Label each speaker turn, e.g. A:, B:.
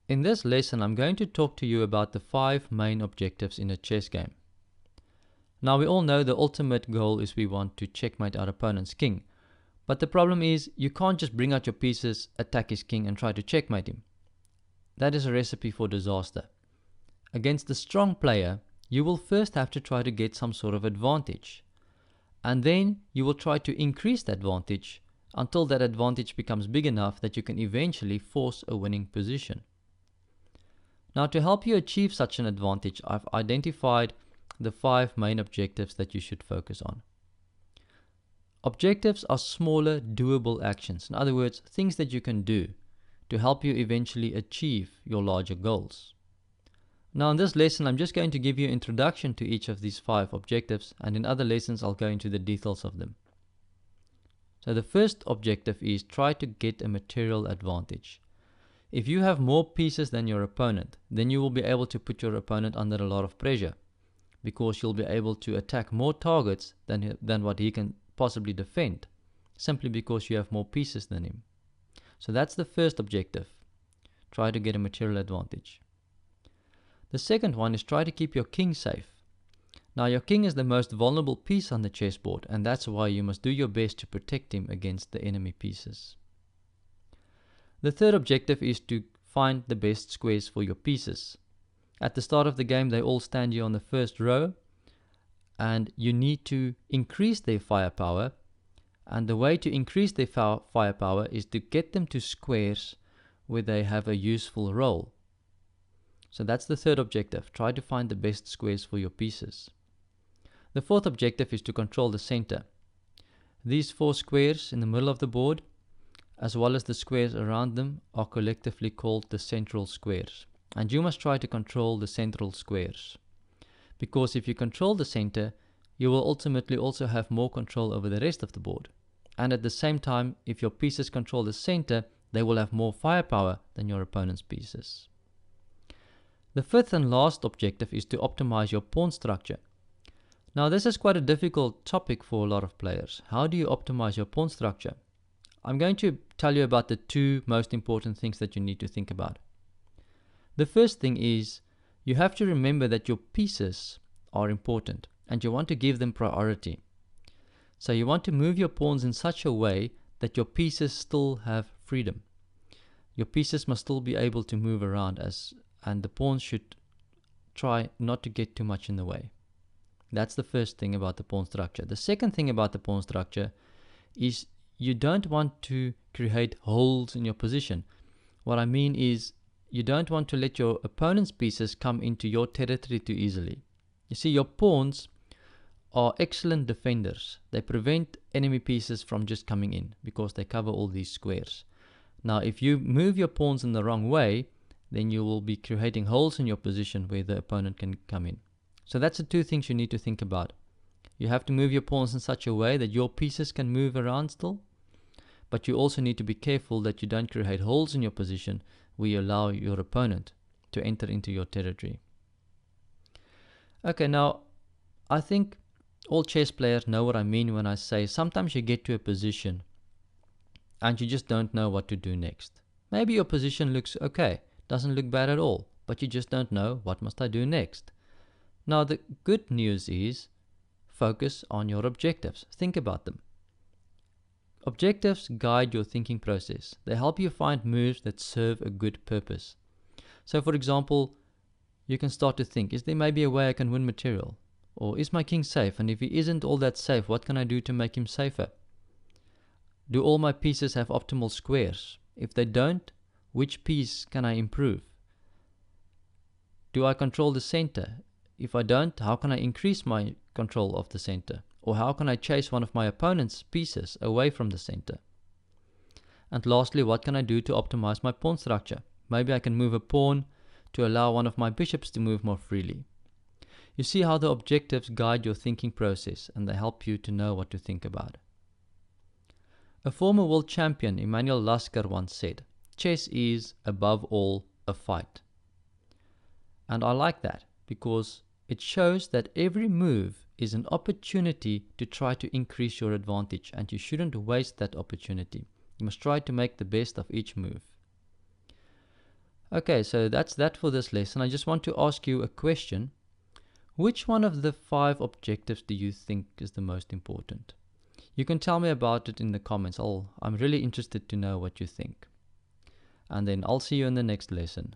A: In this lesson, I'm going to talk to you about the 5 main objectives in a chess game. Now, we all know the ultimate goal is we want to checkmate our opponent's king. But the problem is, you can't just bring out your pieces, attack his king and try to checkmate him. That is a recipe for disaster. Against the strong player, you will first have to try to get some sort of advantage. And then you will try to increase that advantage until that advantage becomes big enough that you can eventually force a winning position. Now, to help you achieve such an advantage, I've identified the 5 main objectives that you should focus on. Objectives are smaller, doable actions. In other words, things that you can do to help you eventually achieve your larger goals. Now, in this lesson, I'm just going to give you an introduction to each of these 5 objectives, and in other lessons, I'll go into the details of them. So the first objective is try to get a material advantage. If you have more pieces than your opponent, then you will be able to put your opponent under a lot of pressure, because you'll be able to attack more targets than what he can possibly defend, simply because you have more pieces than him. So that's the first objective. Try to get a material advantage. The second one is try to keep your king safe. Now, your king is the most vulnerable piece on the chessboard, and that's why you must do your best to protect him against the enemy pieces. The third objective is to find the best squares for your pieces. At the start of the game, they all stand you on the first row, and you need to increase their firepower. And the way to increase their firepower is to get them to squares where they have a useful role. So that's the third objective. Try to find the best squares for your pieces. The fourth objective is to control the center. These 4 squares in the middle of the board, as well as the squares around them, are collectively called the central squares. And you must try to control the central squares. Because if you control the center, you will ultimately also have more control over the rest of the board. And at the same time, if your pieces control the center, they will have more firepower than your opponent's pieces. The fifth and last objective is to optimize your pawn structure. Now, this is quite a difficult topic for a lot of players. How do you optimize your pawn structure? I'm going to tell you about the 2 most important things that you need to think about. The first thing is you have to remember that your pieces are important and you want to give them priority. So you want to move your pawns in such a way that your pieces still have freedom. Your pieces must still be able to move around, and the pawns should try not to get too much in the way. That's the first thing about the pawn structure. The second thing about the pawn structure is you don't want to create holes in your position. What I mean is you don't want to let your opponent's pieces come into your territory too easily. You see, your pawns are excellent defenders. They prevent enemy pieces from just coming in because they cover all these squares. Now, if you move your pawns in the wrong way, then you will be creating holes in your position where the opponent can come in. So that's the 2 things you need to think about. You have to move your pawns in such a way that your pieces can move around still, but you also need to be careful that you don't create holes in your position where you allow your opponent to enter into your territory. Okay, now I think all chess players know what I mean when I say sometimes you get to a position and you just don't know what to do next. Maybe your position looks okay, doesn't look bad at all, but you just don't know what must I do next. Now, the good news is focus on your objectives. Think about them. Objectives guide your thinking process. They help you find moves that serve a good purpose. So, for example, you can start to think, is there maybe a way I can win material? Or is my king safe? And if he isn't all that safe, what can I do to make him safer? Do all my pieces have optimal squares? If they don't, which piece can I improve? Do I control the center? If I don't, how can I increase my control of the center? Or how can I chase one of my opponent's pieces away from the center? And lastly, what can I do to optimize my pawn structure? Maybe I can move a pawn to allow one of my bishops to move more freely. You see how the objectives guide your thinking process and they help you to know what to think about. A former world champion, Emanuel Lasker, once said, "Chess is, above all, a fight." And I like that because it shows that every move is an opportunity to try to increase your advantage, and you shouldn't waste that opportunity. You must try to make the best of each move. Okay, so that's that for this lesson. I just want to ask you a question. Which one of the 5 objectives do you think is the most important? You can tell me about it in the comments. I'm really interested to know what you think. And then I'll see you in the next lesson.